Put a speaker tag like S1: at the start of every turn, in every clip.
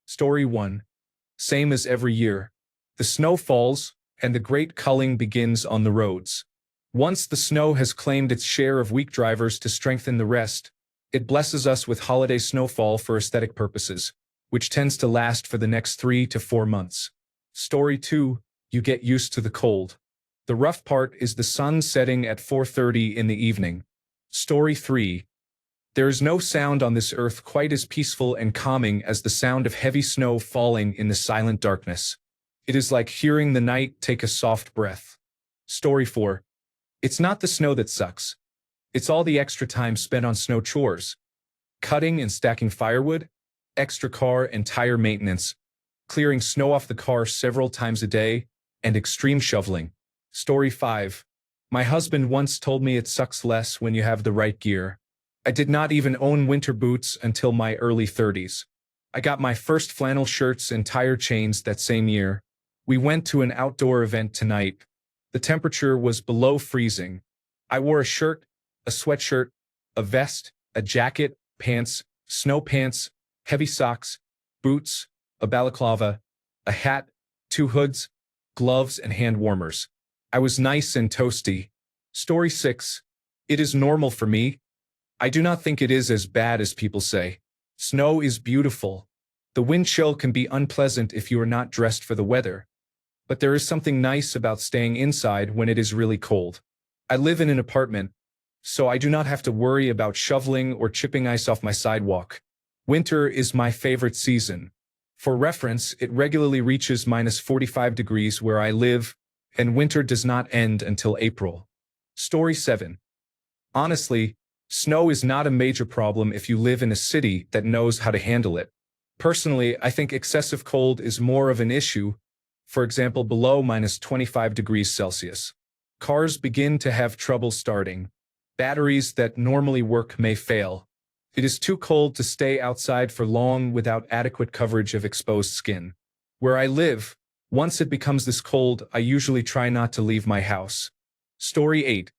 S1: Story 1. Same as every year. The snow falls, and the great culling begins on the roads. Once the snow has claimed its share of weak drivers to strengthen the rest, it blesses us with holiday snowfall for aesthetic purposes, which tends to last for the next 3 to 4 months. Story 2. You get used to the cold. The rough part is the sun setting at 4:30 in the evening. Story 3. There is no sound on this earth quite as peaceful and calming as the sound of heavy snow falling in the silent darkness. It is like hearing the night take a soft breath. Story 4. It's not the snow that sucks. It's all the extra time spent on snow chores. Cutting and stacking firewood, extra car and tire maintenance, clearing snow off the car several times a day, and extreme shoveling. Story 5. My husband once told me it sucks less when you have the right gear. I did not even own winter boots until my early 30s. I got my first flannel shirts and tire chains that same year. We went to an outdoor event tonight. The temperature was below freezing. I wore a shirt, a sweatshirt, a vest, a jacket, pants, snow pants, heavy socks, boots, a balaclava, a hat, 2 hoods, gloves, and hand warmers. I was nice and toasty. Story 6. It is normal for me. I do not think it is as bad as people say. Snow is beautiful. The wind chill can be unpleasant if you are not dressed for the weather. But there is something nice about staying inside when it is really cold. I live in an apartment, so I do not have to worry about shoveling or chipping ice off my sidewalk. Winter is my favorite season. For reference, it regularly reaches -45 degrees where I live, and winter does not end until April. Story 7. Honestly, snow is not a major problem if you live in a city that knows how to handle it. Personally, I think excessive cold is more of an issue, for example below -25 degrees Celsius. Cars begin to have trouble starting. Batteries that normally work may fail. It is too cold to stay outside for long without adequate coverage of exposed skin. Where I live, once it becomes this cold, I usually try not to leave my house. Story 8.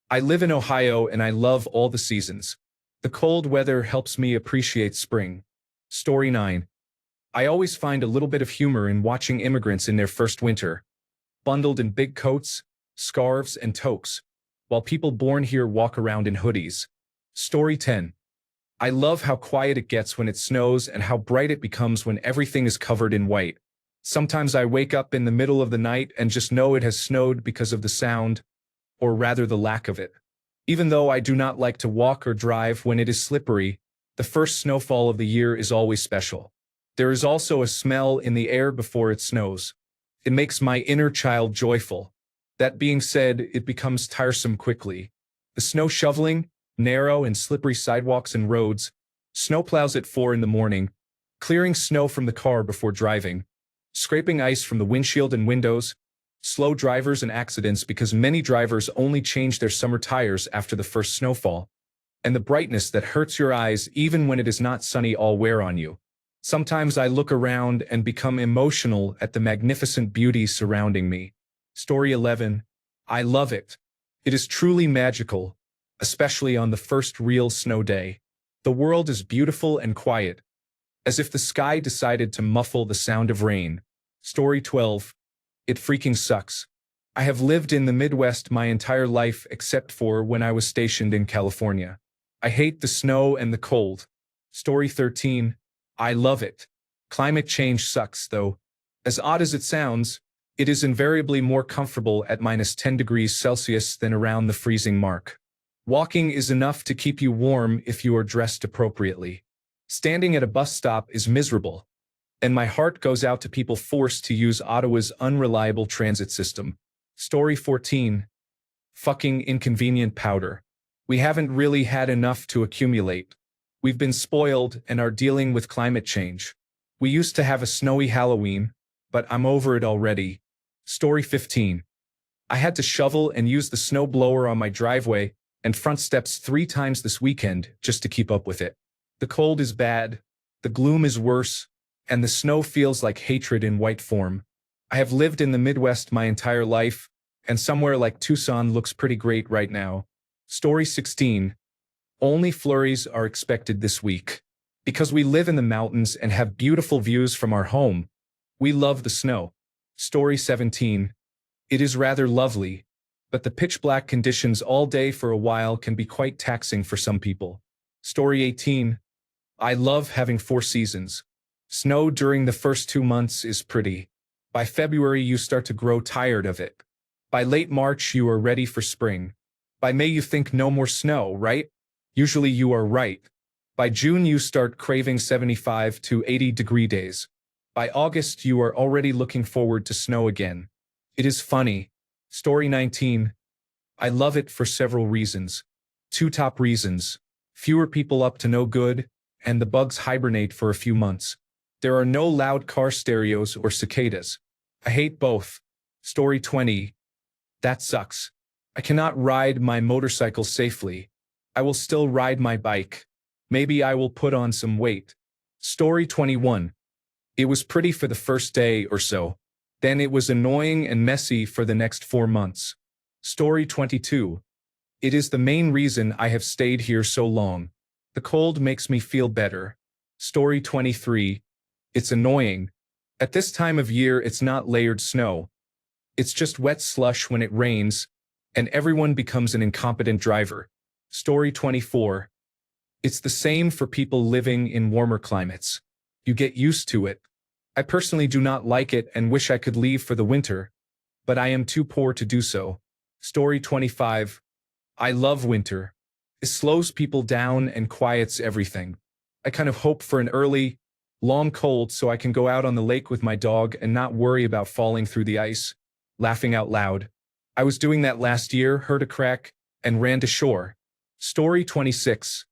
S1: I live in Ohio and I love all the seasons. The cold weather helps me appreciate spring. Story 9. I always find a little bit of humor in watching immigrants in their first winter, bundled in big coats, scarves, and toques, while people born here walk around in hoodies. Story 10. I love how quiet it gets when it snows and how bright it becomes when everything is covered in white. Sometimes I wake up in the middle of the night and just know it has snowed because of the sound, or rather the lack of it. Even though I do not like to walk or drive when it is slippery, the first snowfall of the year is always special. There is also a smell in the air before it snows. It makes my inner child joyful. That being said, it becomes tiresome quickly. The snow shoveling, narrow and slippery sidewalks and roads, snowplows at 4 in the morning, clearing snow from the car before driving, scraping ice from the windshield and windows, slow drivers and accidents because many drivers only change their summer tires after the first snowfall, and the brightness that hurts your eyes even when it is not sunny all wear on you. Sometimes I look around and become emotional at the magnificent beauty surrounding me. Story 11. I love it. It is truly magical, especially on the first real snow day. The world is beautiful and quiet, as if the sky decided to muffle the sound of rain. Story 12. It freaking sucks. I have lived in the Midwest my entire life except for when I was stationed in California. I hate the snow and the cold. Story 13. I love it. Climate change sucks, though. As odd as it sounds, it is invariably more comfortable at -10 degrees Celsius than around the freezing mark. Walking is enough to keep you warm if you are dressed appropriately. Standing at a bus stop is miserable, and my heart goes out to people forced to use Ottawa's unreliable transit system. Story 14. Fucking inconvenient powder. We haven't really had enough to accumulate. We've been spoiled and are dealing with climate change. We used to have a snowy Halloween, but I'm over it already. Story 15. I had to shovel and use the snow blower on my driveway and front steps 3 times this weekend just to keep up with it. The cold is bad, the gloom is worse, and the snow feels like hatred in white form. I have lived in the Midwest my entire life, and somewhere like Tucson looks pretty great right now. Story 16. Only flurries are expected this week. Because we live in the mountains and have beautiful views from our home, we love the snow. Story 17. It is rather lovely, but the pitch-black conditions all day for a while can be quite taxing for some people. Story 18. I love having 4 seasons. Snow during the first 2 months is pretty. By February you start to grow tired of it. By late March you are ready for spring. By May you think no more snow, right? Usually you are right. By June you start craving 75 to 80-degree days. By August you are already looking forward to snow again. It is funny. Story 19. I love it for several reasons. 2 top reasons. Fewer people up to no good, and the bugs hibernate for a few months. There are no loud car stereos or cicadas. I hate both. Story 20. That sucks. I cannot ride my motorcycle safely. I will still ride my bike. Maybe I will put on some weight. Story 21. It was pretty for the first day or so. Then it was annoying and messy for the next 4 months. Story 22. It is the main reason I have stayed here so long. The cold makes me feel better. Story 23. It's annoying. At this time of year it's not layered snow. It's just wet slush when it rains, and everyone becomes an incompetent driver. Story 24. It's the same for people living in warmer climates. You get used to it. I personally do not like it and wish I could leave for the winter, but I am too poor to do so. Story 25. I love winter. It slows people down and quiets everything. I kind of hope for an early, long cold so I can go out on the lake with my dog and not worry about falling through the ice. Laughing out loud. I was doing that last year, heard a crack, and ran to shore. Story 26.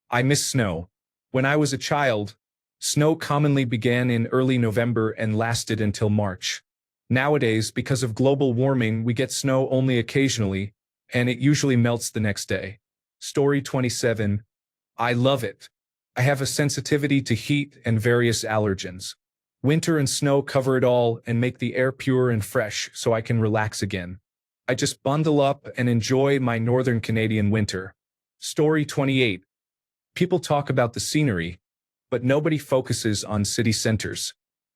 S1: I miss snow. When I was a child, snow commonly began in early November and lasted until March. Nowadays, because of global warming, we get snow only occasionally, and it usually melts the next day. Story 27. I love it. I have a sensitivity to heat and various allergens. Winter and snow cover it all and make the air pure and fresh so I can relax again. I just bundle up and enjoy my northern Canadian winter. Story 28. People talk about the scenery, but nobody focuses on city centers.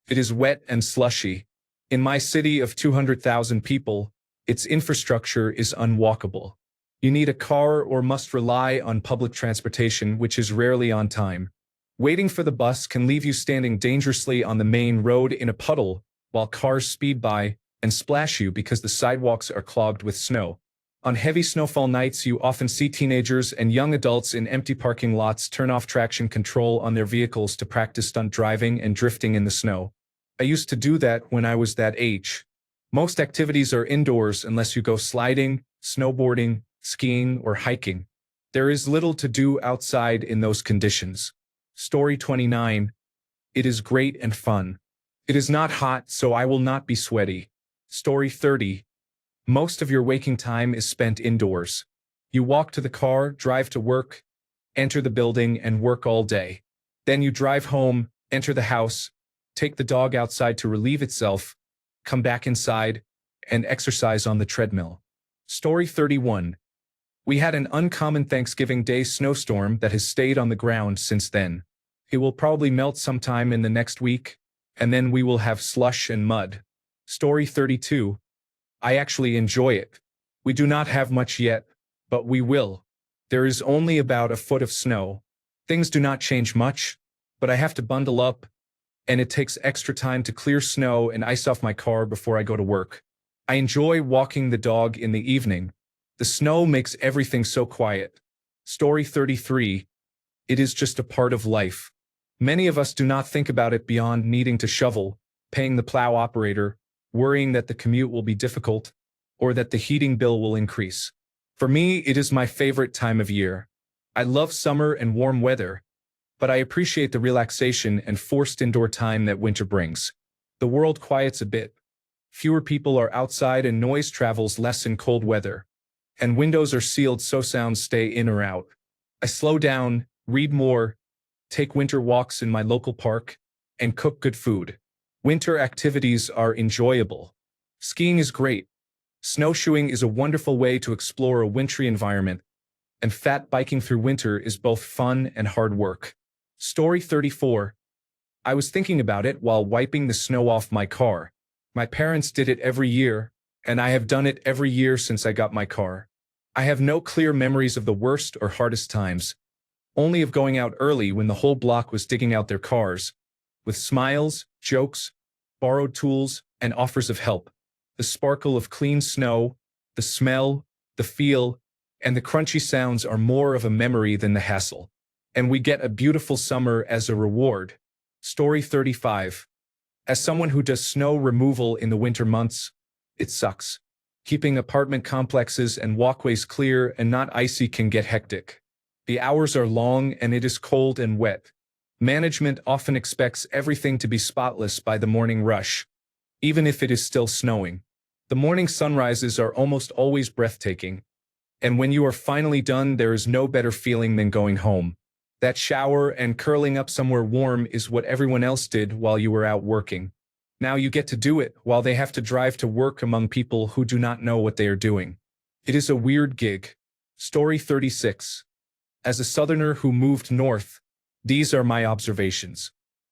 S1: It is wet and slushy. In my city of 200,000 people, its infrastructure is unwalkable. You need a car or must rely on public transportation, which is rarely on time. Waiting for the bus can leave you standing dangerously on the main road in a puddle while cars speed by and splash you because the sidewalks are clogged with snow. On heavy snowfall nights, you often see teenagers and young adults in empty parking lots turn off traction control on their vehicles to practice stunt driving and drifting in the snow. I used to do that when I was that age. Most activities are indoors unless you go sliding, snowboarding, skiing, or hiking. There is little to do outside in those conditions. Story 29. It is great and fun. It is not hot, so I will not be sweaty. Story 30. Most of your waking time is spent indoors. You walk to the car, drive to work, enter the building, and work all day. Then you drive home, enter the house, take the dog outside to relieve itself, come back inside, and exercise on the treadmill. Story 31. We had an uncommon Thanksgiving Day snowstorm that has stayed on the ground since then. It will probably melt sometime in the next week, and then we will have slush and mud. Story 32. I actually enjoy it. We do not have much yet, but we will. There is only about a foot of snow. Things do not change much, but I have to bundle up, and it takes extra time to clear snow and ice off my car before I go to work. I enjoy walking the dog in the evening. The snow makes everything so quiet. Story 33. It is just a part of life. Many of us do not think about it beyond needing to shovel, paying the plow operator, worrying that the commute will be difficult, or that the heating bill will increase. For me, it is my favorite time of year. I love summer and warm weather, but I appreciate the relaxation and forced indoor time that winter brings. The world quiets a bit. Fewer people are outside and noise travels less in cold weather. And windows are sealed so sounds stay in or out. I slow down, read more, take winter walks in my local park, and cook good food. Winter activities are enjoyable. Skiing is great. Snowshoeing is a wonderful way to explore a wintry environment, and fat biking through winter is both fun and hard work. Story 34. I was thinking about it while wiping the snow off my car. My parents did it every year, and I have done it every year since I got my car. I have no clear memories of the worst or hardest times, only of going out early when the whole block was digging out their cars, with smiles, jokes, borrowed tools, and offers of help. The sparkle of clean snow, the smell, the feel, and the crunchy sounds are more of a memory than the hassle. And we get a beautiful summer as a reward. Story 35. As someone who does snow removal in the winter months, it sucks. Keeping apartment complexes and walkways clear and not icy can get hectic. The hours are long and it is cold and wet. Management often expects everything to be spotless by the morning rush, even if it is still snowing. The morning sunrises are almost always breathtaking, and when you are finally done, there is no better feeling than going home. That shower and curling up somewhere warm is what everyone else did while you were out working. Now you get to do it while they have to drive to work among people who do not know what they are doing. It is a weird gig. Story 36. As a southerner who moved north, these are my observations.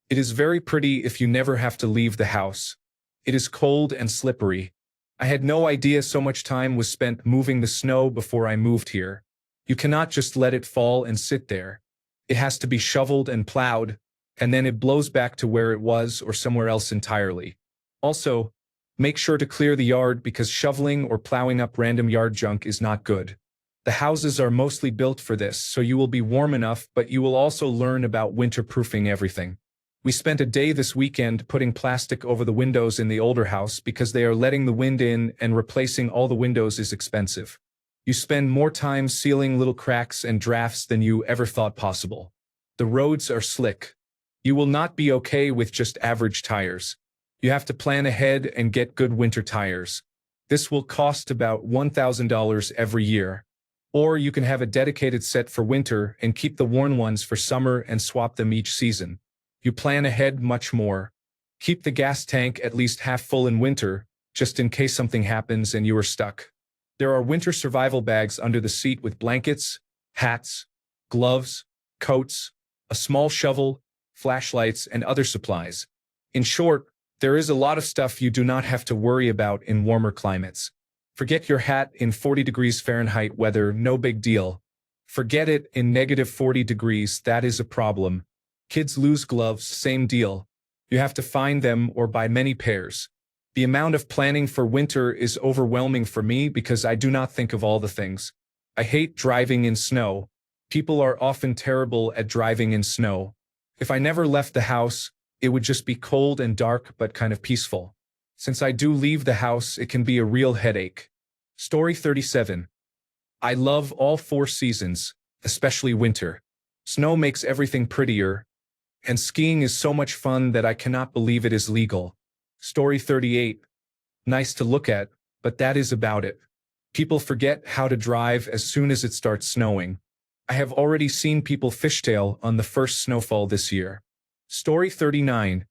S1: It is very pretty if you never have to leave the house. It is cold and slippery. I had no idea so much time was spent moving the snow before I moved here. You cannot just let it fall and sit there. It has to be shoveled and plowed, and then it blows back to where it was or somewhere else entirely. Also, make sure to clear the yard because shoveling or plowing up random yard junk is not good. The houses are mostly built for this, so you will be warm enough, but you will also learn about winter-proofing everything. We spent a day this weekend putting plastic over the windows in the older house because they are letting the wind in and replacing all the windows is expensive. You spend more time sealing little cracks and drafts than you ever thought possible. The roads are slick. You will not be okay with just average tires. You have to plan ahead and get good winter tires. This will cost about $1,000 every year. Or you can have a dedicated set for winter and keep the worn ones for summer and swap them each season. You plan ahead much more. Keep the gas tank at least half full in winter, just in case something happens and you are stuck. There are winter survival bags under the seat with blankets, hats, gloves, coats, a small shovel, flashlights, and other supplies. In short, there is a lot of stuff you do not have to worry about in warmer climates. Forget your hat in 40 degrees Fahrenheit weather, no big deal. Forget it in -40 degrees, that is a problem. Kids lose gloves, same deal. You have to find them or buy many pairs. The amount of planning for winter is overwhelming for me because I do not think of all the things. I hate driving in snow. People are often terrible at driving in snow. If I never left the house, it would just be cold and dark but kind of peaceful. Since I do leave the house, it can be a real headache. Story 37. I love all 4 seasons, especially winter. Snow makes everything prettier, and skiing is so much fun that I cannot believe it is legal. Story 38. Nice to look at, but that is about it. People forget how to drive as soon as it starts snowing. I have already seen people fishtail on the first snowfall this year. Story 39.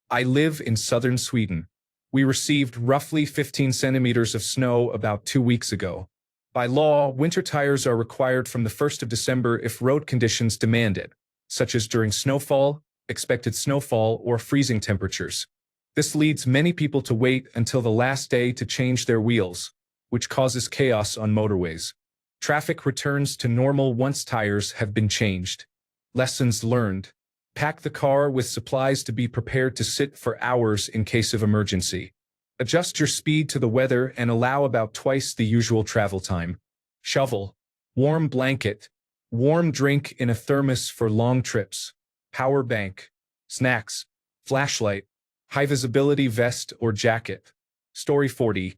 S1: I live in southern Sweden. We received roughly 15 centimeters of snow about 2 weeks ago. By law, winter tires are required from the 1st of December if road conditions demand it, such as during snowfall, expected snowfall, or freezing temperatures. This leads many people to wait until the last day to change their wheels, which causes chaos on motorways. Traffic returns to normal once tires have been changed. Lessons learned. Pack the car with supplies to be prepared to sit for hours in case of emergency. Adjust your speed to the weather and allow about twice the usual travel time. Shovel. Warm blanket. Warm drink in a thermos for long trips. Power bank. Snacks. Flashlight. High visibility vest or jacket. Story 40.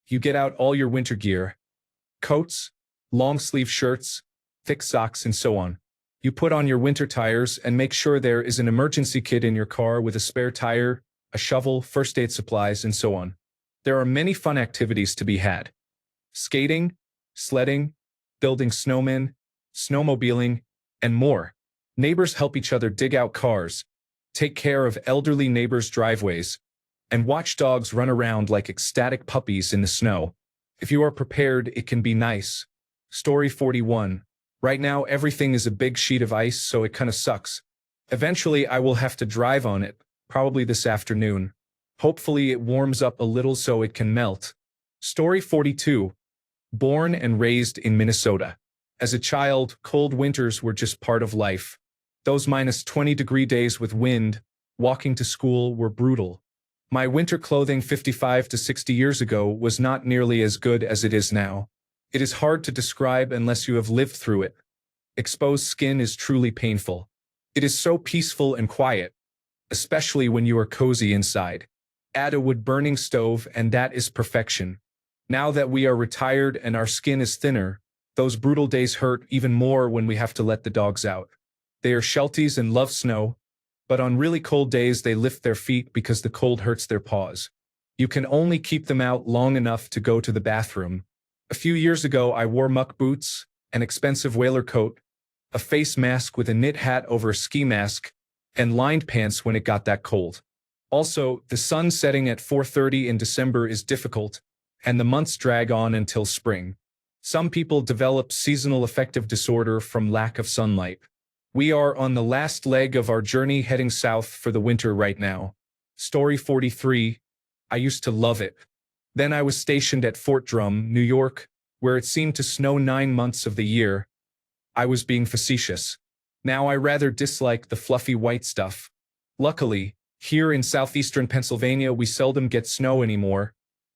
S1: You get out all your winter gear. Coats, long sleeve shirts, thick socks, and so on. You put on your winter tires and make sure there is an emergency kit in your car with a spare tire, a shovel, first aid supplies, and so on. There are many fun activities to be had. Skating, sledding, building snowmen, snowmobiling, and more. Neighbors help each other dig out cars, take care of elderly neighbors' driveways, and watch dogs run around like ecstatic puppies in the snow. If you are prepared, it can be nice. Story 41. Right now, everything is a big sheet of ice, so it kinda sucks. Eventually, I will have to drive on it, probably this afternoon. Hopefully, it warms up a little so it can melt. Story 42. Born and raised in Minnesota. As a child, cold winters were just part of life. Those -20-degree days with wind, walking to school were brutal. My winter clothing 55 to 60 years ago was not nearly as good as it is now. It is hard to describe unless you have lived through it. Exposed skin is truly painful. It is so peaceful and quiet, especially when you are cozy inside. Add a wood-burning stove and that is perfection. Now that we are retired and our skin is thinner, those brutal days hurt even more when we have to let the dogs out. They are shelties and love snow, but on really cold days they lift their feet because the cold hurts their paws. You can only keep them out long enough to go to the bathroom. A few years ago I wore muck boots, an expensive whaler coat, a face mask with a knit hat over a ski mask, and lined pants when it got that cold. Also, the sun setting at 4:30 in December is difficult, and the months drag on until spring. Some people develop seasonal affective disorder from lack of sunlight. We are on the last leg of our journey heading south for the winter right now. Story 43. I used to love it. Then I was stationed at Fort Drum, New York, where it seemed to snow 9 months of the year. I was being facetious. Now I rather dislike the fluffy white stuff. Luckily, here in southeastern Pennsylvania we seldom get snow anymore,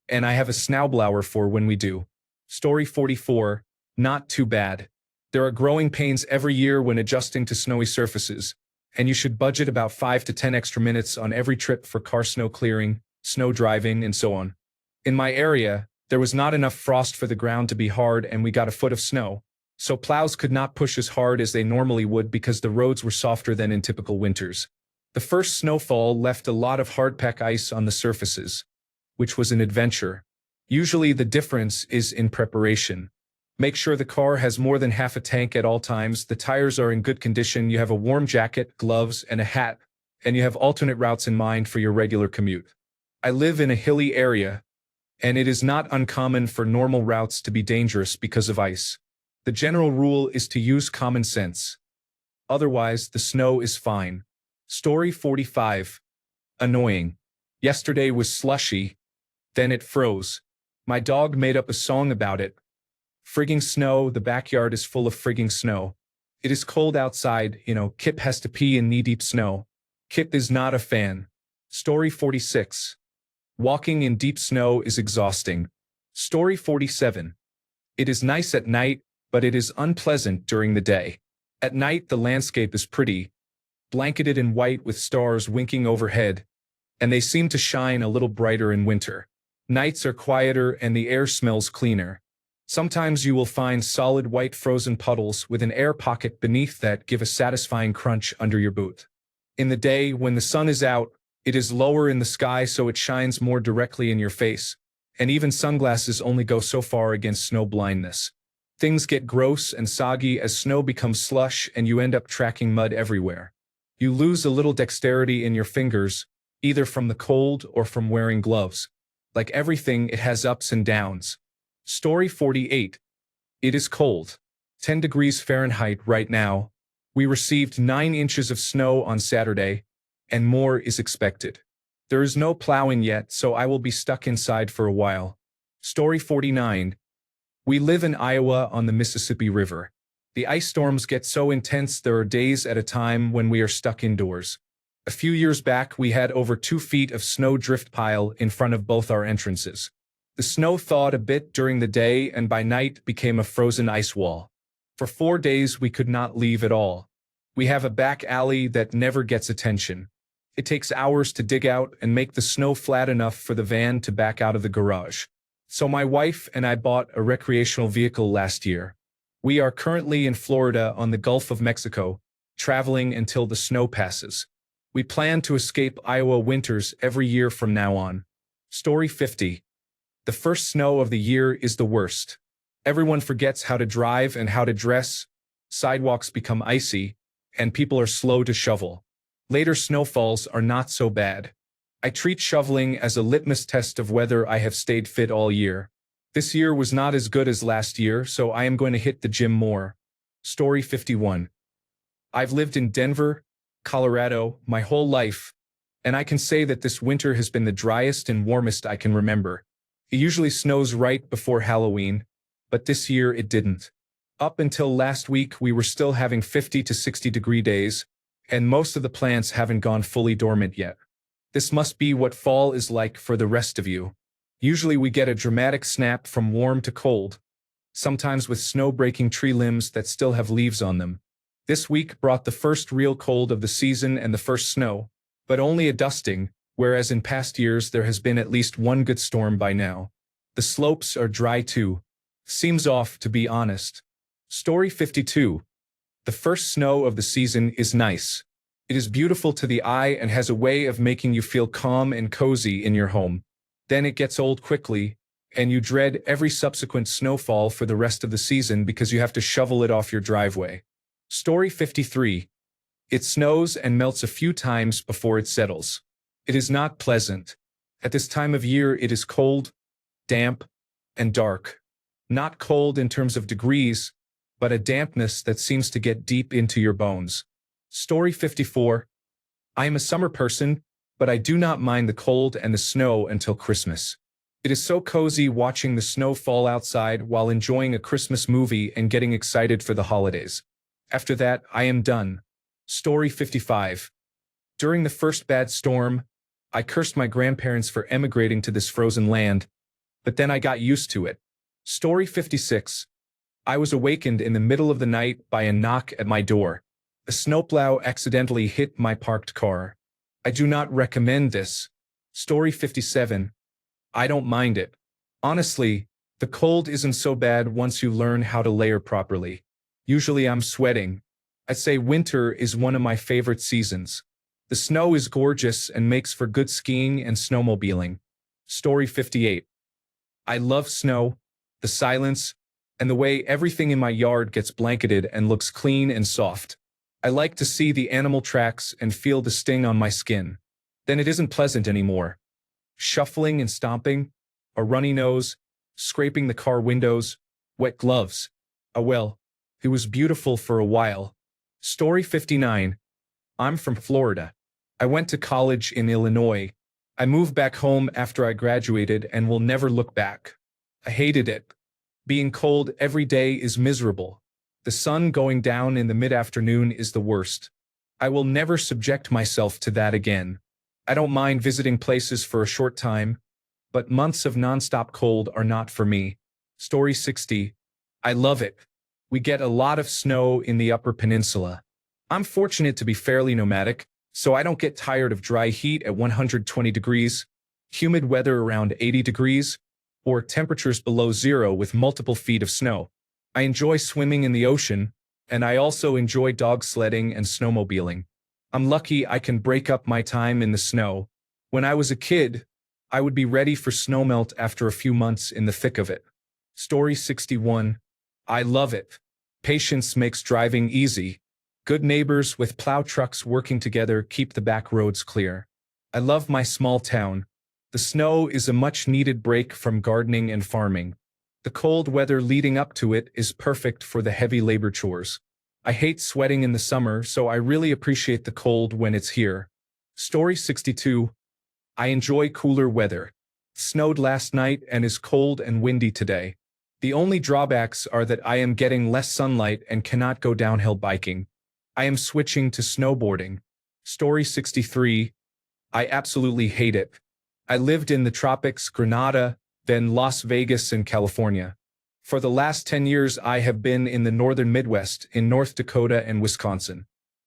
S1: and I have a snowblower for when we do. Story 44. Not too bad. There are growing pains every year when adjusting to snowy surfaces, and you should budget about 5 to 10 extra minutes on every trip for car snow clearing, snow driving, and so on. In my area, there was not enough frost for the ground to be hard and we got a foot of snow, so plows could not push as hard as they normally would because the roads were softer than in typical winters. The first snowfall left a lot of hardpack ice on the surfaces, which was an adventure. Usually the difference is in preparation. Make sure the car has more than half a tank at all times, the tires are in good condition, you have a warm jacket, gloves, and a hat, and you have alternate routes in mind for your regular commute. I live in a hilly area, and it is not uncommon for normal routes to be dangerous because of ice. The general rule is to use common sense. Otherwise, the snow is fine. Story 45. Annoying. Yesterday was slushy, then it froze. My dog made up a song about it. Frigging snow, the backyard is full of frigging snow. It is cold outside, Kip has to pee in knee-deep snow. Kip is not a fan. Story 46. Walking in deep snow is exhausting. Story 47. It is nice at night, but it is unpleasant during the day. At night the landscape is pretty, blanketed in white with stars winking overhead, and they seem to shine a little brighter in winter. Nights are quieter and the air smells cleaner. Sometimes you will find solid white frozen puddles with an air pocket beneath that give a satisfying crunch under your boot. In the day, when the sun is out, it is lower in the sky so it shines more directly in your face, and even sunglasses only go so far against snow blindness. Things get gross and soggy as snow becomes slush and you end up tracking mud everywhere. You lose a little dexterity in your fingers, either from the cold or from wearing gloves. Like everything, it has ups and downs. Story 48. It is cold. 10 degrees Fahrenheit right now. We received 9 inches of snow on Saturday, and more is expected. There is no plowing yet, so I will be stuck inside for a while. Story 49. We live in Iowa on the Mississippi River. The ice storms get so intense there are days at a time when we are stuck indoors. A few years back we had over 2 feet of snow drift pile in front of both our entrances. The snow thawed a bit during the day and by night became a frozen ice wall. For 4 days we could not leave at all. We have a back alley that never gets attention. It takes hours to dig out and make the snow flat enough for the van to back out of the garage. So my wife and I bought a recreational vehicle last year. We are currently in Florida on the Gulf of Mexico, traveling until the snow passes. We plan to escape Iowa winters every year from now on. Story 50. The first snow of the year is the worst. Everyone forgets how to drive and how to dress, sidewalks become icy, and people are slow to shovel. Later snowfalls are not so bad. I treat shoveling as a litmus test of whether I have stayed fit all year. This year was not as good as last year, so I am going to hit the gym more. Story 51. I've lived in Denver, Colorado, my whole life, and I can say that this winter has been the driest and warmest I can remember. It usually snows right before Halloween, but this year it didn't. Up until last week, we were still having 50 to 60-degree days, and most of the plants haven't gone fully dormant yet. This must be what fall is like for the rest of you. Usually we get a dramatic snap from warm to cold, sometimes with snow breaking tree limbs that still have leaves on them. This week brought the first real cold of the season and the first snow, but only a dusting, whereas in past years there has been at least one good storm by now. The slopes are dry too. Seems off, to be honest. Story 52. The first snow of the season is nice. It is beautiful to the eye and has a way of making you feel calm and cozy in your home. Then it gets old quickly, and you dread every subsequent snowfall for the rest of the season because you have to shovel it off your driveway. Story 53. It snows and melts a few times before it settles. It is not pleasant. At this time of year it is cold, damp, and dark. Not cold in terms of degrees, but a dampness that seems to get deep into your bones. Story 54. I am a summer person, but I do not mind the cold and the snow until Christmas. It is so cozy watching the snow fall outside while enjoying a Christmas movie and getting excited for the holidays. After that, I am done. Story 55. During the first bad storm, I cursed my grandparents for emigrating to this frozen land, but then I got used to it. Story 56. I was awakened in the middle of the night by a knock at my door. A snowplow accidentally hit my parked car. I do not recommend this. Story 57. I don't mind it. Honestly, the cold isn't so bad once you learn how to layer properly. Usually I'm sweating. I'd say winter is one of my favorite seasons. The snow is gorgeous and makes for good skiing and snowmobiling. Story 58. I love snow, the silence, and the way everything in my yard gets blanketed and looks clean and soft. I like to see the animal tracks and feel the sting on my skin. Then it isn't pleasant anymore. Shuffling and stomping, a runny nose, scraping the car windows, wet gloves. Oh well, it was beautiful for a while. Story 59. I'm from Florida. I went to college in Illinois. I moved back home after I graduated and will never look back. I hated it. Being cold every day is miserable. The sun going down in the mid-afternoon is the worst. I will never subject myself to that again. I don't mind visiting places for a short time, but months of nonstop cold are not for me. Story 60. I love it. We get a lot of snow in the Upper Peninsula. I'm fortunate to be fairly nomadic, so I don't get tired of dry heat at 120 degrees, humid weather around 80 degrees, or temperatures below zero with multiple feet of snow. I enjoy swimming in the ocean, and I also enjoy dog sledding and snowmobiling. I'm lucky I can break up my time in the snow. When I was a kid, I would be ready for snowmelt after a few months in the thick of it. Story 61. I love it. Patience makes driving easy. Good neighbors with plow trucks working together keep the back roads clear. I love my small town. The snow is a much-needed break from gardening and farming. The cold weather leading up to it is perfect for the heavy labor chores. I hate sweating in the summer, so I really appreciate the cold when it's here. Story 62. I enjoy cooler weather. It snowed last night and is cold and windy today. The only drawbacks are that I am getting less sunlight and cannot go downhill biking. I am switching to snowboarding. Story 63. I absolutely hate it. I lived in the tropics, Granada, then Las Vegas and California. For the last 10 years I have been in the northern Midwest, in North Dakota and Wisconsin.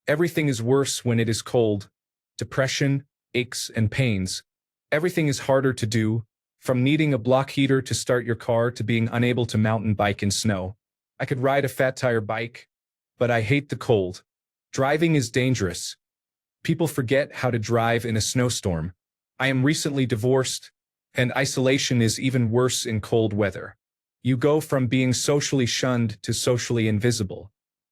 S1: Everything is worse when it is cold. Depression, aches and pains. Everything is harder to do, from needing a block heater to start your car to being unable to mountain bike in snow. I could ride a fat tire bike, but I hate the cold. Driving is dangerous. People forget how to drive in a snowstorm. I am recently divorced, and isolation is even worse in cold weather. You go from being socially shunned to socially invisible.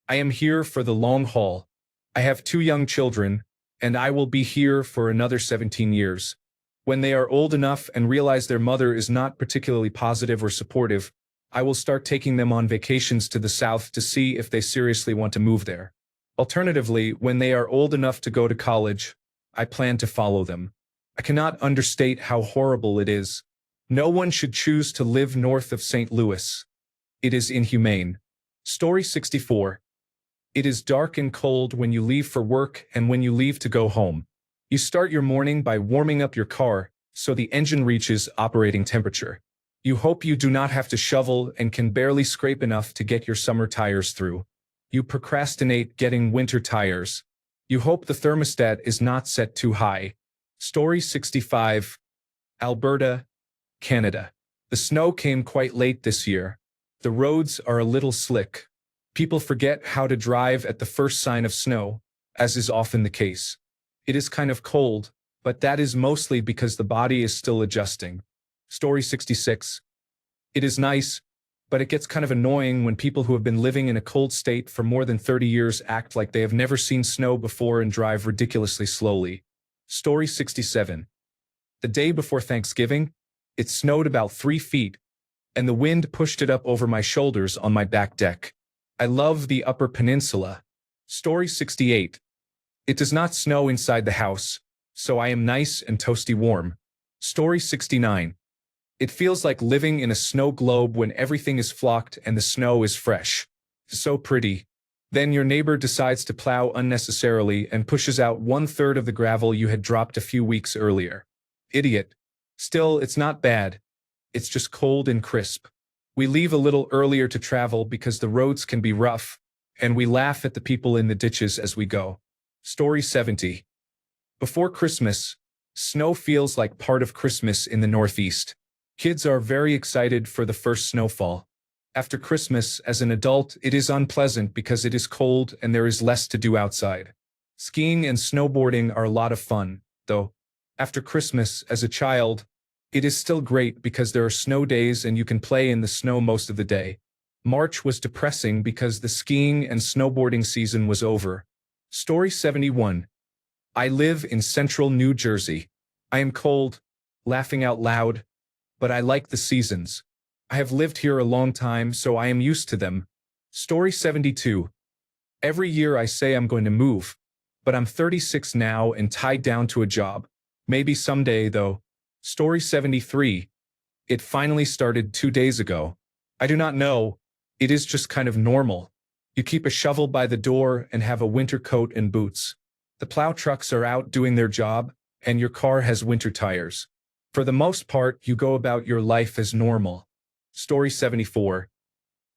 S1: I am here for the long haul. I have 2 young children, and I will be here for another 17 years. When they are old enough and realize their mother is not particularly positive or supportive, I will start taking them on vacations to the south to see if they seriously want to move there. Alternatively, when they are old enough to go to college, I plan to follow them. I cannot understate how horrible it is. No one should choose to live north of St. Louis. It is inhumane. Story 64. It is dark and cold when you leave for work and when you leave to go home. You start your morning by warming up your car so the engine reaches operating temperature. You hope you do not have to shovel and can barely scrape enough to get your summer tires through. You procrastinate getting winter tires. You hope the thermostat is not set too high. Story 65. Alberta, Canada. The snow came quite late this year. The roads are a little slick. People forget how to drive at the first sign of snow, as is often the case. It is kind of cold, but that is mostly because the body is still adjusting. Story 66. It is nice, but it gets kind of annoying when people who have been living in a cold state for more than 30 years act like they have never seen snow before and drive ridiculously slowly. Story 67. The day before Thanksgiving, it snowed about 3 feet, and the wind pushed it up over my shoulders on my back deck. I love the Upper Peninsula. Story 68. It does not snow inside the house, so I am nice and toasty warm. Story 69. It feels like living in a snow globe when everything is flocked and the snow is fresh. So pretty. Then your neighbor decides to plow unnecessarily and pushes out 1/3 of the gravel you had dropped a few weeks earlier. Idiot. Still, it's not bad. It's just cold and crisp. We leave a little earlier to travel because the roads can be rough, and we laugh at the people in the ditches as we go. Story 70. Before Christmas, snow feels like part of Christmas in the Northeast. Kids are very excited for the first snowfall. After Christmas, as an adult, it is unpleasant because it is cold and there is less to do outside. Skiing and snowboarding are a lot of fun, though. After Christmas, as a child, it is still great because there are snow days and you can play in the snow most of the day. March was depressing because the skiing and snowboarding season was over. Story 71. I live in central New Jersey. I am cold, laughing out loud, but I like the seasons. I have lived here a long time, so I am used to them. Story 72. Every year I say I'm going to move, but I'm 36 now and tied down to a job. Maybe someday, though. Story 73. It finally started 2 days ago. I do not know. It is just kind of normal. You keep a shovel by the door and have a winter coat and boots. The plow trucks are out doing their job, and your car has winter tires. For the most part, you go about your life as normal. Story 74.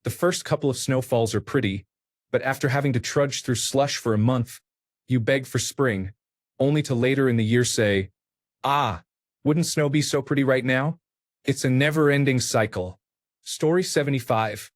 S1: The first couple of snowfalls are pretty, but after having to trudge through slush for a month, you beg for spring, only to later in the year say, "Ah, wouldn't snow be so pretty right now?" It's a never-ending cycle. Story 75.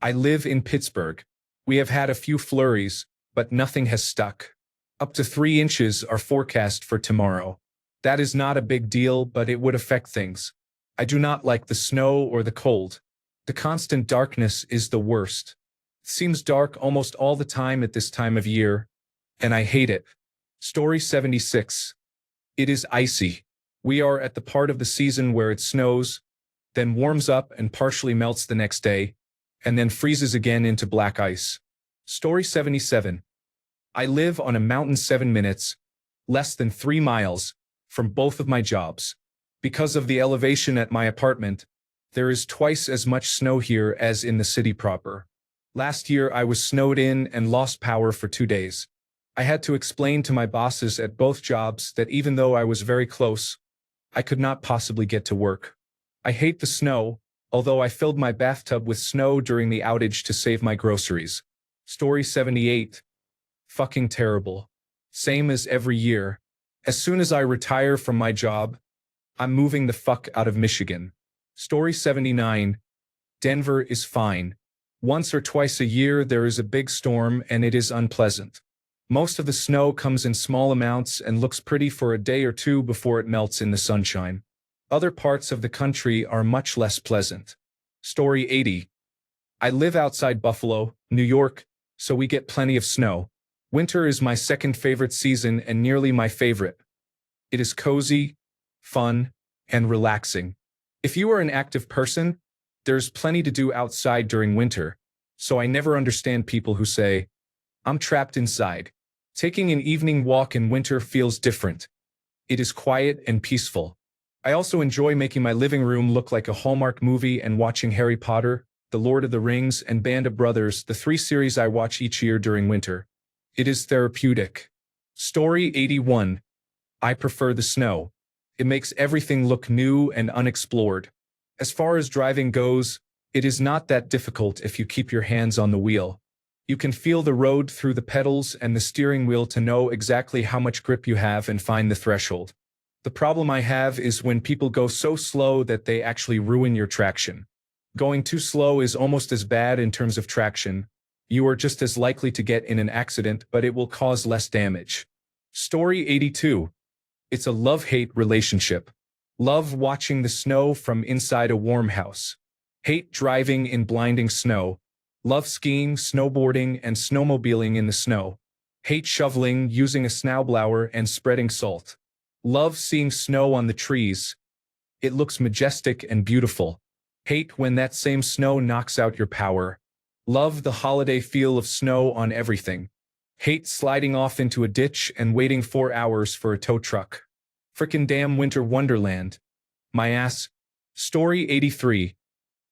S1: I live in Pittsburgh. We have had a few flurries, but nothing has stuck. Up to 3 inches are forecast for tomorrow. That is not a big deal, but it would affect things. I do not like the snow or the cold. The constant darkness is the worst. It seems dark almost all the time at this time of year, and I hate it. Story 76. It is icy. We are at the part of the season where it snows, then warms up and partially melts the next day, and then freezes again into black ice. Story 77. I live on a mountain 7 minutes, less than 3 miles, from both of my jobs. Because of the elevation at my apartment, there is twice as much snow here as in the city proper. Last year I was snowed in and lost power for 2 days. I had to explain to my bosses at both jobs that even though I was very close, I could not possibly get to work. I hate the snow, although I filled my bathtub with snow during the outage to save my groceries. Story 78. Fucking terrible. Same as every year. As soon as I retire from my job, I'm moving the fuck out of Michigan. Story 79. Denver is fine. Once or twice a year there is a big storm and it is unpleasant. Most of the snow comes in small amounts and looks pretty for a day or two before it melts in the sunshine. Other parts of the country are much less pleasant. Story 80. I live outside Buffalo, New York, so we get plenty of snow. Winter is my second favorite season and nearly my favorite. It is cozy, fun, and relaxing. If you are an active person, there's plenty to do outside during winter, so I never understand people who say, I'm trapped inside. Taking an evening walk in winter feels different. It is quiet and peaceful. I also enjoy making my living room look like a Hallmark movie and watching Harry Potter, The Lord of the Rings, and Band of Brothers, the three series I watch each year during winter. It is therapeutic. Story 81. I prefer the snow. It makes everything look new and unexplored. As far as driving goes, it is not that difficult if you keep your hands on the wheel. You can feel the road through the pedals and the steering wheel to know exactly how much grip you have and find the threshold. The problem I have is when people go so slow that they actually ruin your traction. Going too slow is almost as bad in terms of traction. You are just as likely to get in an accident, but it will cause less damage. Story 82. It's a love-hate relationship. Love watching the snow from inside a warm house. Hate driving in blinding snow. Love skiing, snowboarding, and snowmobiling in the snow. Hate shoveling, using a snowblower, and spreading salt. Love seeing snow on the trees. It looks majestic and beautiful. Hate when that same snow knocks out your power. Love the holiday feel of snow on everything. Hate sliding off into a ditch and waiting 4 hours for a tow truck. Frickin' damn winter wonderland. My ass. Story 83.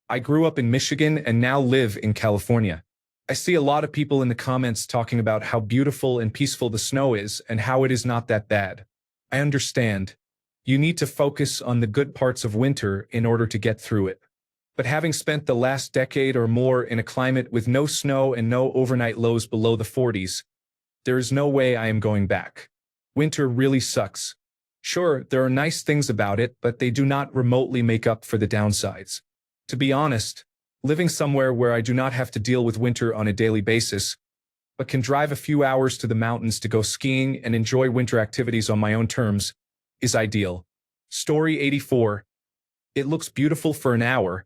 S1: I grew up in Michigan and now live in California. I see a lot of people in the comments talking about how beautiful and peaceful the snow is and how it is not that bad. I understand. You need to focus on the good parts of winter in order to get through it. But having spent the last decade or more in a climate with no snow and no overnight lows below the 40s, there is no way I am going back. Winter really sucks. Sure, there are nice things about it, but they do not remotely make up for the downsides. To be honest, living somewhere where I do not have to deal with winter on a daily basis, but can drive a few hours to the mountains to go skiing and enjoy winter activities on my own terms, is ideal. Story 84. It looks beautiful for an hour.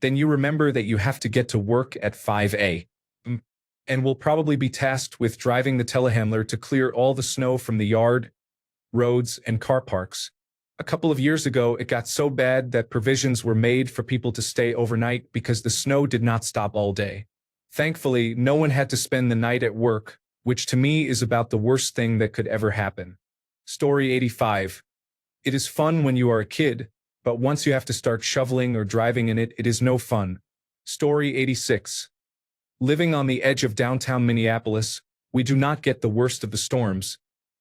S1: Then you remember that you have to get to work at 5 a.m. and will probably be tasked with driving the telehandler to clear all the snow from the yard, roads, and car parks. A couple of years ago, it got so bad that provisions were made for people to stay overnight because the snow did not stop all day. Thankfully, no one had to spend the night at work, which to me is about the worst thing that could ever happen. Story 85. It is fun when you are a kid, but once you have to start shoveling or driving in it, it is no fun. Story 86. Living on the edge of downtown Minneapolis, we do not get the worst of the storms,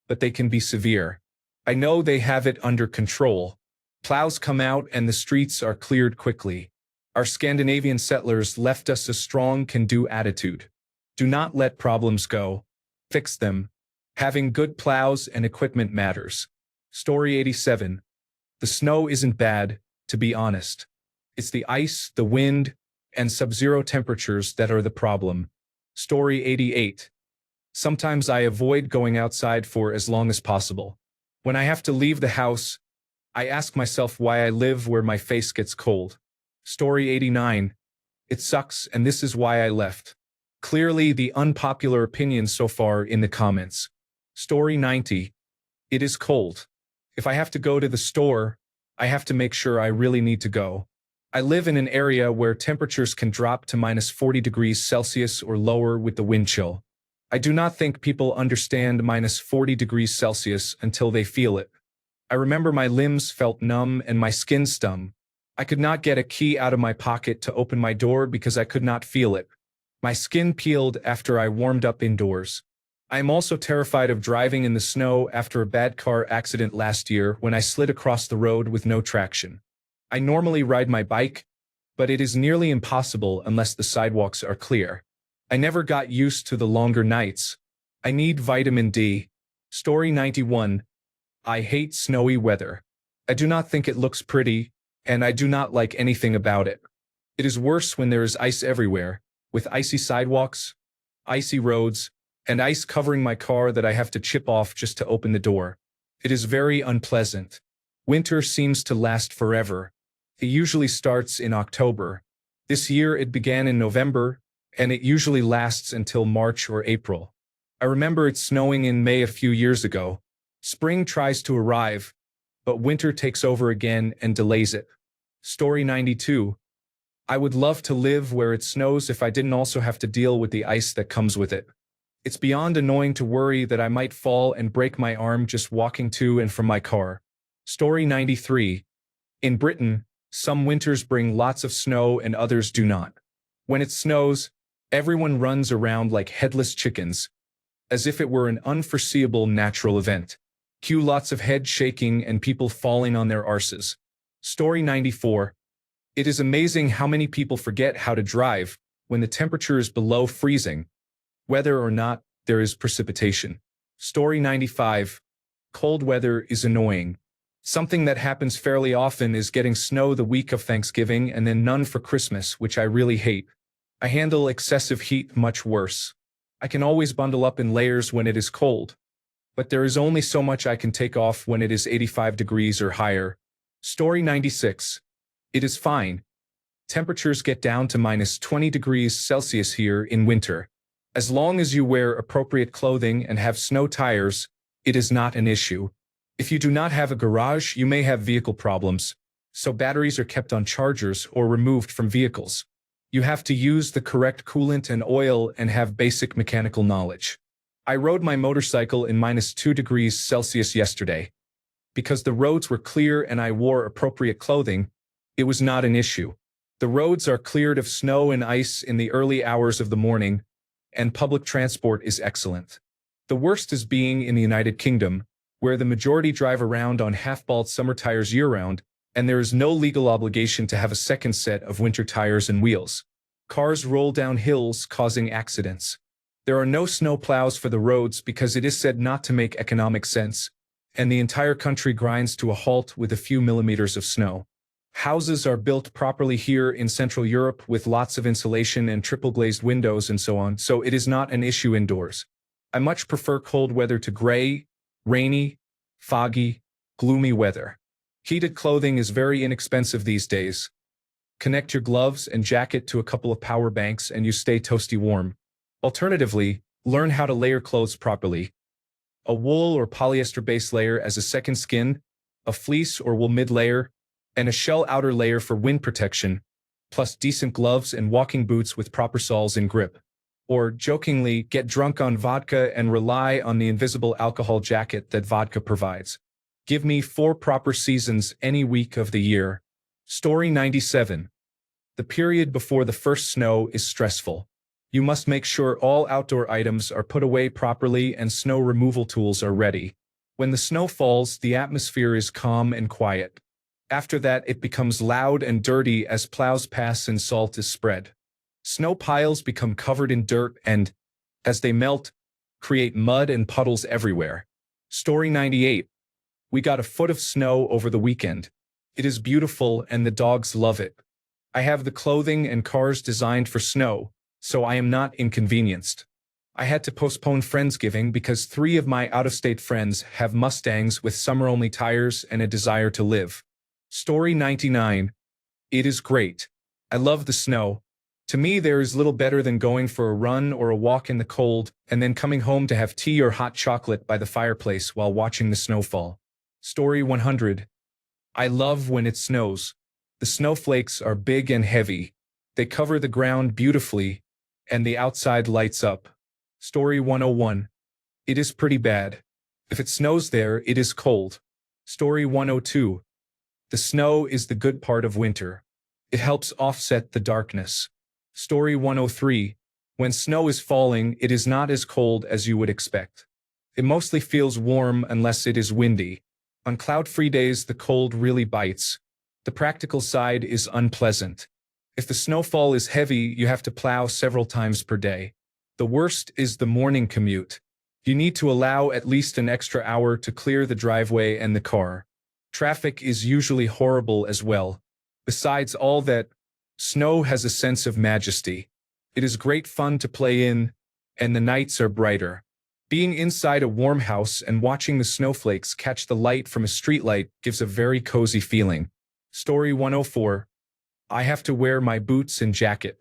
S1: but they can be severe. I know they have it under control. Plows come out and the streets are cleared quickly. Our Scandinavian settlers left us a strong can-do attitude. Do not let problems go. Fix them. Having good plows and equipment matters. Story 87. The snow isn't bad, to be honest. It's the ice, the wind, and sub-zero temperatures that are the problem. Story 88. Sometimes I avoid going outside for as long as possible. When I have to leave the house, I ask myself why I live where my face gets cold. Story 89. It sucks, and this is why I left. Clearly the unpopular opinion so far in the comments. Story 90. It is cold. If I have to go to the store, I have to make sure I really need to go. I live in an area where temperatures can drop to -40 degrees Celsius or lower with the wind chill. I do not think people understand -40 degrees Celsius until they feel it. I remember my limbs felt numb and my skin stung. I could not get a key out of my pocket to open my door because I could not feel it. My skin peeled after I warmed up indoors. I am also terrified of driving in the snow after a bad car accident last year when I slid across the road with no traction. I normally ride my bike, but it is nearly impossible unless the sidewalks are clear. I never got used to the longer nights. I need vitamin D. Story 91. I hate snowy weather. I do not think it looks pretty, and I do not like anything about it. It is worse when there is ice everywhere, with icy sidewalks, icy roads, and ice covering my car that I have to chip off just to open the door. It is very unpleasant. Winter seems to last forever. It usually starts in October. This year it began in November, and it usually lasts until March or April. I remember it snowing in May a few years ago. Spring tries to arrive, but winter takes over again and delays it. Story 92. I would love to live where it snows if I didn't also have to deal with the ice that comes with it. It's beyond annoying to worry that I might fall and break my arm just walking to and from my car. Story 93. In Britain, some winters bring lots of snow and others do not. When it snows, everyone runs around like headless chickens, as if it were an unforeseeable natural event. Cue lots of head shaking and people falling on their arses. Story 94. It is amazing how many people forget how to drive when the temperature is below freezing, whether or not there is precipitation. Story 95. Cold weather is annoying. Something that happens fairly often is getting snow the week of Thanksgiving and then none for Christmas, which I really hate. I handle excessive heat much worse. I can always bundle up in layers when it is cold, but there is only so much I can take off when it is 85 degrees or higher. Story 96. It is fine. Temperatures get down to minus 20 degrees Celsius here in winter. As long as you wear appropriate clothing and have snow tires, it is not an issue. If you do not have a garage, you may have vehicle problems, so batteries are kept on chargers or removed from vehicles. You have to use the correct coolant and oil and have basic mechanical knowledge. I rode my motorcycle in minus 2 degrees Celsius yesterday. Because the roads were clear and I wore appropriate clothing, it was not an issue. The roads are cleared of snow and ice in the early hours of the morning, and public transport is excellent. The worst is being in the United Kingdom, where the majority drive around on half-bald summer tires year-round, and there is no legal obligation to have a second set of winter tires and wheels. Cars roll down hills, causing accidents. There are no snow plows for the roads because it is said not to make economic sense, and the entire country grinds to a halt with a few millimeters of snow. Houses are built properly here in Central Europe with lots of insulation and triple-glazed windows and so on, so it is not an issue indoors. I much prefer cold weather to gray, rainy, foggy, gloomy weather. Heated clothing is very inexpensive these days. Connect your gloves and jacket to a couple of power banks and you stay toasty warm. Alternatively, learn how to layer clothes properly. A wool or polyester base layer as a second skin, a fleece or wool mid-layer, and a shell outer layer for wind protection, plus decent gloves and walking boots with proper soles and grip. Or, jokingly, get drunk on vodka and rely on the invisible alcohol jacket that vodka provides. Give me 4 proper seasons any week of the year. Story 97. The period before the first snow is stressful. You must make sure all outdoor items are put away properly and snow removal tools are ready. When the snow falls, the atmosphere is calm and quiet. After that, it becomes loud and dirty as plows pass and salt is spread. Snow piles become covered in dirt and, as they melt, create mud and puddles everywhere. Story 98. We got a foot of snow over the weekend. It is beautiful and the dogs love it. I have the clothing and cars designed for snow, so I am not inconvenienced. I had to postpone Friendsgiving because 3 of my out-of-state friends have Mustangs with summer-only tires and a desire to live. Story 99. It is great. I love the snow. To me, there is little better than going for a run or a walk in the cold and then coming home to have tea or hot chocolate by the fireplace while watching the snowfall. Story 100. I love when it snows. The snowflakes are big and heavy. They cover the ground beautifully, and the outside lights up. Story 101. It is pretty bad. If it snows there, it is cold. Story 102. The snow is the good part of winter. It helps offset the darkness. Story 103. When snow is falling, it is not as cold as you would expect. It mostly feels warm unless it is windy. On cloud-free days, the cold really bites. The practical side is unpleasant. If the snowfall is heavy, you have to plow several times per day. The worst is the morning commute. You need to allow at least an extra hour to clear the driveway and the car. Traffic is usually horrible as well. Besides all that, snow has a sense of majesty. It is great fun to play in, and the nights are brighter. Being inside a warm house and watching the snowflakes catch the light from a streetlight gives a very cozy feeling. Story 104. I have to wear my boots and jacket.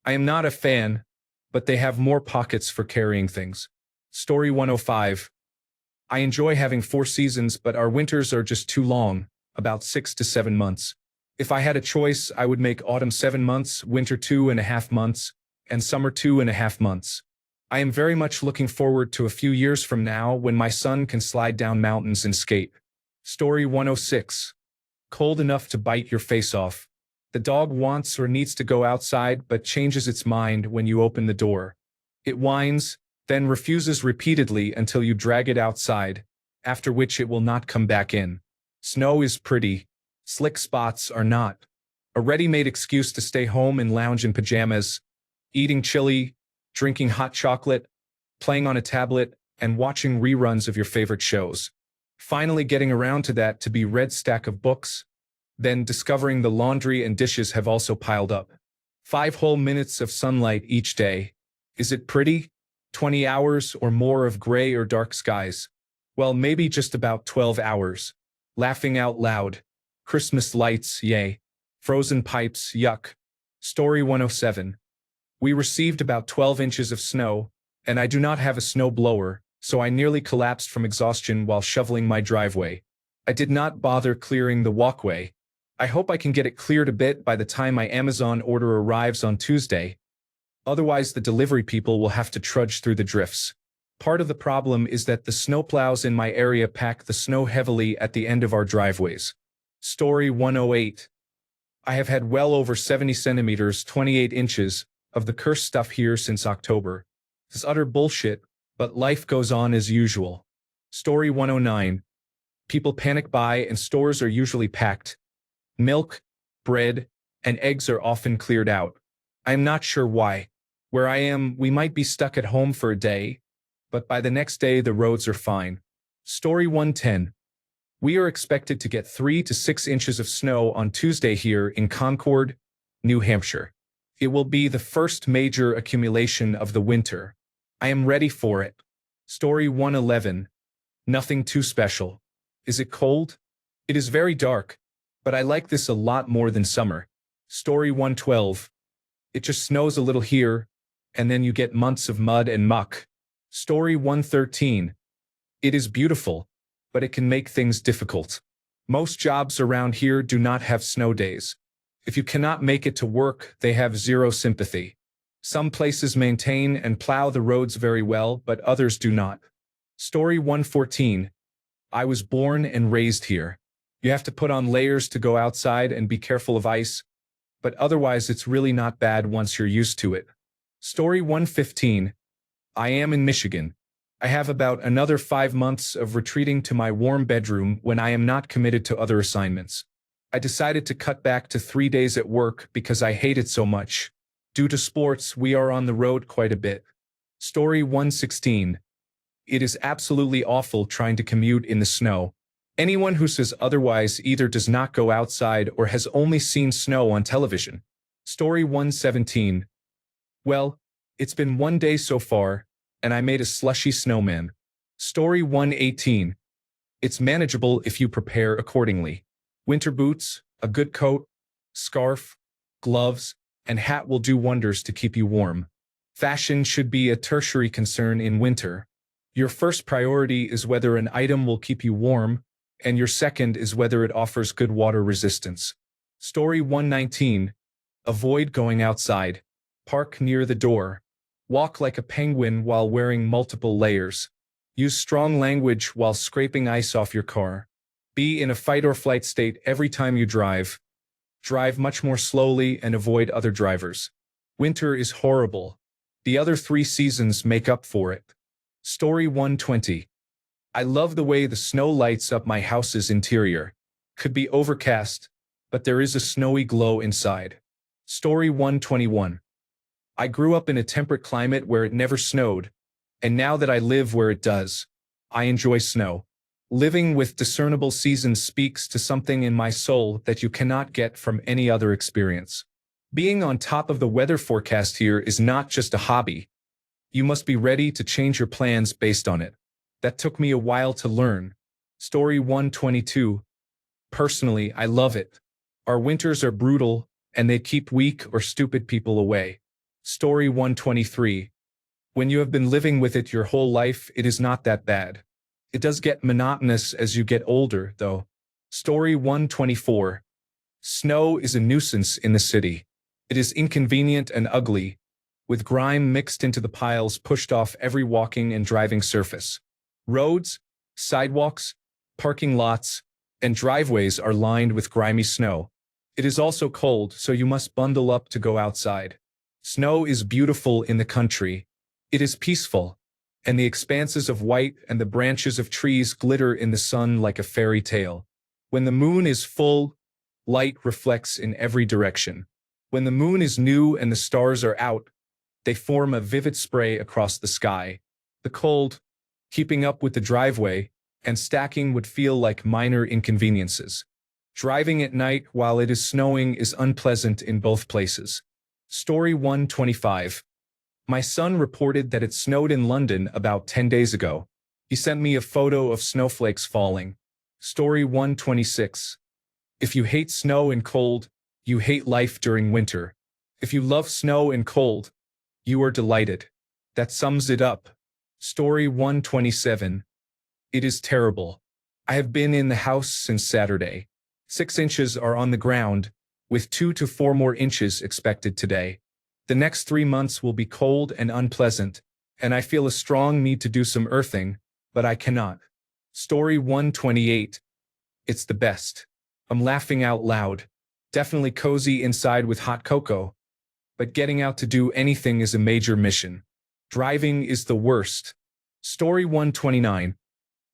S1: I am not a fan, but they have more pockets for carrying things. Story 105. I enjoy having 4 seasons, but our winters are just too long, about 6 to 7 months. If I had a choice, I would make autumn 7 months, winter 2.5 months, and summer 2.5 months. I am very much looking forward to a few years from now when my son can slide down mountains and skate. Story 106. Cold enough to bite your face off. The dog wants or needs to go outside but changes its mind when you open the door. It whines, then refuses repeatedly until you drag it outside, after which it will not come back in. Snow is pretty. Slick spots are not. A ready-made excuse to stay home and lounge in pajamas, eating chili, drinking hot chocolate, playing on a tablet, and watching reruns of your favorite shows. Finally getting around to that to be read stack of books, then discovering the laundry and dishes have also piled up. 5 whole minutes of sunlight each day. Is it pretty? 20 hours or more of gray or dark skies. Well, maybe just about 12 hours. Laughing out loud. Christmas lights, yay. Frozen pipes, yuck. Story 107. We received about 12 inches of snow, and I do not have a snow blower, so I nearly collapsed from exhaustion while shoveling my driveway. I did not bother clearing the walkway. I hope I can get it cleared a bit by the time my Amazon order arrives on Tuesday. Otherwise, the delivery people will have to trudge through the drifts. Part of the problem is that the snowplows in my area pack the snow heavily at the end of our driveways. Story 108. I have had well over 70 centimeters, 28 inches, of the cursed stuff here since October. It's utter bullshit, but life goes on as usual. Story 109. People panic buy and stores are usually packed. Milk, bread, and eggs are often cleared out. I am not sure why. Where I am, we might be stuck at home for a day, but by the next day the roads are fine. Story 110. We are expected to get 3 to 6 inches of snow on Tuesday here in Concord, New Hampshire. It will be the first major accumulation of the winter. I am ready for it. Story 111. Nothing too special. Is it cold? It is very dark, but I like this a lot more than summer. Story 112. It just snows a little here, and then you get months of mud and muck. Story 113. It is beautiful, but it can make things difficult. Most jobs around here do not have snow days. If you cannot make it to work, they have zero sympathy. Some places maintain and plow the roads very well, but others do not. Story 114. I was born and raised here. You have to put on layers to go outside and be careful of ice, but otherwise it's really not bad once you're used to it. Story 115. I am in Michigan. I have about another 5 months of retreating to my warm bedroom when I am not committed to other assignments. I decided to cut back to 3 days at work because I hate it so much. Due to sports, we are on the road quite a bit. Story 116. It is absolutely awful trying to commute in the snow. Anyone who says otherwise either does not go outside or has only seen snow on television. Story 117. Well, it's been 1 day so far, and I made a slushy snowman. Story 118. It's manageable if you prepare accordingly. Winter boots, a good coat, scarf, gloves, and hat will do wonders to keep you warm. Fashion should be a tertiary concern in winter. Your first priority is whether an item will keep you warm, and your second is whether it offers good water resistance. Story 119. Avoid going outside. Park near the door. Walk like a penguin while wearing multiple layers. Use strong language while scraping ice off your car. Be in a fight or flight state every time you drive. Drive much more slowly and avoid other drivers. Winter is horrible. The other 3 seasons make up for it. Story 120. I love the way the snow lights up my house's interior. Could be overcast, but there is a snowy glow inside. Story 121. I grew up in a temperate climate where it never snowed, and now that I live where it does, I enjoy snow. Living with discernible seasons speaks to something in my soul that you cannot get from any other experience. Being on top of the weather forecast here is not just a hobby. You must be ready to change your plans based on it. That took me a while to learn. Story 122. Personally, I love it. Our winters are brutal, and they keep weak or stupid people away. Story 123. When you have been living with it your whole life, it is not that bad. It does get monotonous as you get older, though. Story 124. Snow is a nuisance in the city. It is inconvenient and ugly, with grime mixed into the piles pushed off every walking and driving surface. Roads, sidewalks, parking lots, and driveways are lined with grimy snow. It is also cold, so you must bundle up to go outside. Snow is beautiful in the country. It is peaceful, and the expanses of white and the branches of trees glitter in the sun like a fairy tale. When the moon is full, light reflects in every direction. When the moon is new and the stars are out, they form a vivid spray across the sky. The cold, keeping up with the driveway, and stacking would feel like minor inconveniences. Driving at night while it is snowing is unpleasant in both places. Story 125. My son reported that it snowed in London about 10 days ago. He sent me a photo of snowflakes falling. Story 126. If you hate snow and cold, you hate life during winter. If you love snow and cold, you are delighted. That sums it up. Story 127. It is terrible. I have been in the house since Saturday. 6 inches are on the ground, with 2 to 4 more inches expected today. The next 3 months will be cold and unpleasant, and I feel a strong need to do some earthing, but I cannot. Story 128. It's the best. I'm laughing out loud. Definitely cozy inside with hot cocoa. But getting out to do anything is a major mission. Driving is the worst. Story 129.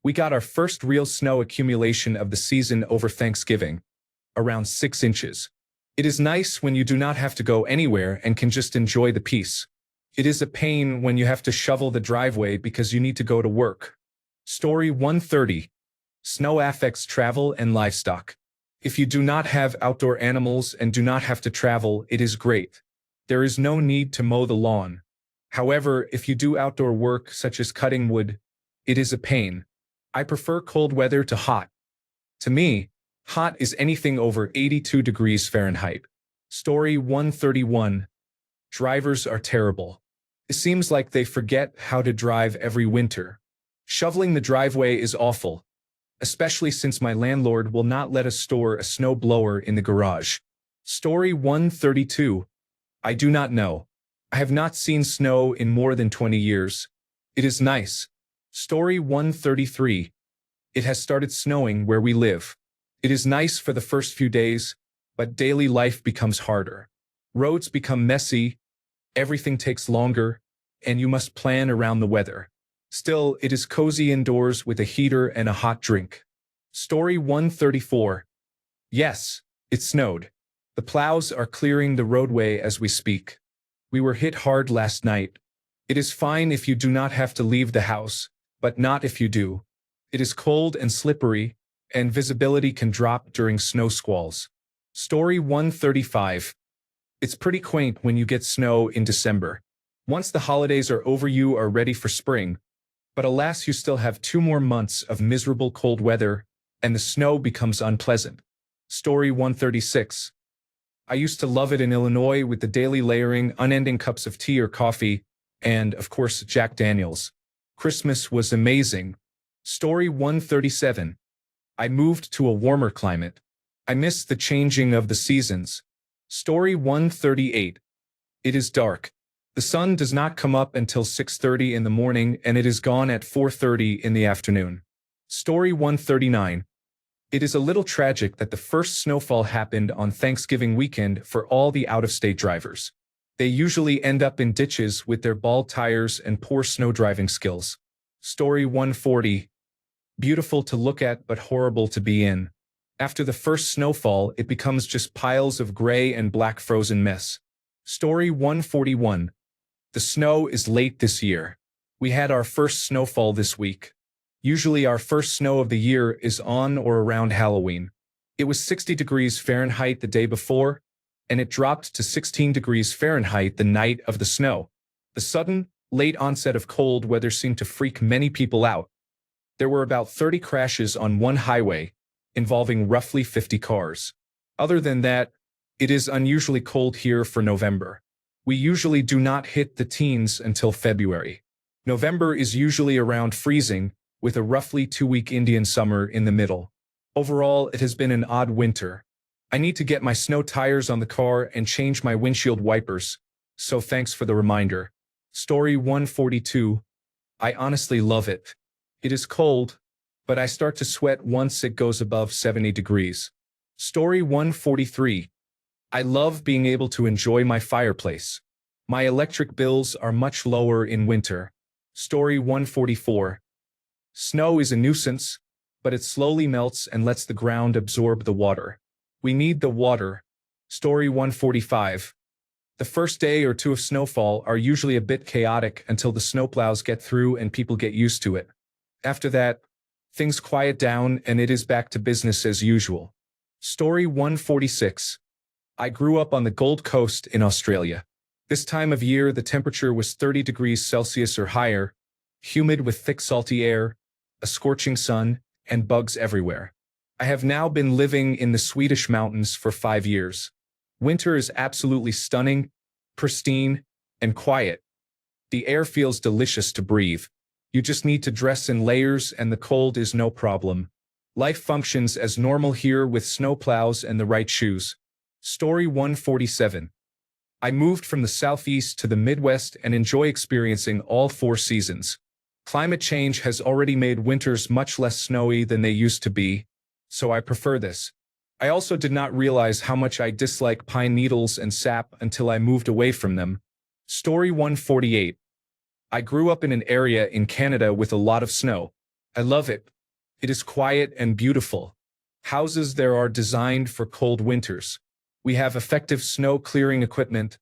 S1: We got our first real snow accumulation of the season over Thanksgiving. Around 6 inches. It is nice when you do not have to go anywhere and can just enjoy the peace. It is a pain when you have to shovel the driveway because you need to go to work. Story 130. Snow affects travel and livestock. If you do not have outdoor animals and do not have to travel, it is great. There is no need to mow the lawn. However, if you do outdoor work such as cutting wood, it is a pain. I prefer cold weather to hot. To me, hot is anything over 82 degrees Fahrenheit. Story 131. Drivers are terrible. It seems like they forget how to drive every winter. Shoveling the driveway is awful, especially since my landlord will not let us store a snow blower in the garage. Story 132. I do not know. I have not seen snow in more than 20 years. It is nice. Story 133. It has started snowing where we live. It is nice for the first few days, but daily life becomes harder. Roads become messy, everything takes longer, and you must plan around the weather. Still, it is cozy indoors with a heater and a hot drink. Story 134. Yes, it snowed. The plows are clearing the roadway as we speak. We were hit hard last night. It is fine if you do not have to leave the house, but not if you do. It is cold and slippery, and visibility can drop during snow squalls. Story 135. It's pretty quaint when you get snow in December. Once the holidays are over, you are ready for spring. But alas, you still have 2 more months of miserable cold weather, and the snow becomes unpleasant. Story 136. I used to love it in Illinois with the daily layering, unending cups of tea or coffee, and, of course, Jack Daniels. Christmas was amazing. Story 137. I moved to a warmer climate. I miss the changing of the seasons. Story 138. It is dark. The sun does not come up until 6:30 in the morning and it is gone at 4:30 in the afternoon. Story 139. It is a little tragic that the first snowfall happened on Thanksgiving weekend for all the out-of-state drivers. They usually end up in ditches with their bald tires and poor snow driving skills. Story 140. Beautiful to look at but horrible to be in. After the first snowfall, it becomes just piles of gray and black frozen mess. Story 141. The snow is late this year. We had our first snowfall this week. Usually our first snow of the year is on or around Halloween. It was 60 degrees Fahrenheit the day before, and it dropped to 16 degrees Fahrenheit the night of the snow. The sudden, late onset of cold weather seemed to freak many people out. There were about 30 crashes on one highway, involving roughly 50 cars. Other than that, it is unusually cold here for November. We usually do not hit the teens until February. November is usually around freezing, with a roughly 2-week Indian summer in the middle. Overall, it has been an odd winter. I need to get my snow tires on the car and change my windshield wipers. so thanks for the reminder. Story 142. I honestly love it. It is cold, but I start to sweat once it goes above 70 degrees. Story 143. I love being able to enjoy my fireplace. My electric bills are much lower in winter. Story 144. Snow is a nuisance, but it slowly melts and lets the ground absorb the water. We need the water. Story 145. The first day or two of snowfall are usually a bit chaotic until the snowplows get through and people get used to it. After that, things quiet down and it is back to business as usual. Story 146. I grew up on the Gold Coast in Australia. This time of year, the temperature was 30 degrees Celsius or higher, humid with thick salty air, a scorching sun, and bugs everywhere. I have now been living in the Swedish mountains for 5 years. Winter is absolutely stunning, pristine, and quiet. The air feels delicious to breathe. You just need to dress in layers and the cold is no problem. Life functions as normal here with snowplows and the right shoes. Story 147. I moved from the southeast to the Midwest and enjoy experiencing all 4 seasons. Climate change has already made winters much less snowy than they used to be, so I prefer this. I also did not realize how much I dislike pine needles and sap until I moved away from them. Story 148. I grew up in an area in Canada with a lot of snow. I love it. It is quiet and beautiful. Houses there are designed for cold winters. We have effective snow clearing equipment,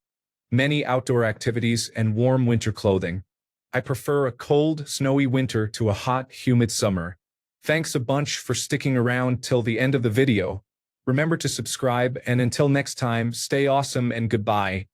S1: many outdoor activities, and warm winter clothing. I prefer a cold, snowy winter to a hot, humid summer. Thanks a bunch for sticking around till the end of the video. Remember to subscribe, and until next time, stay awesome and goodbye.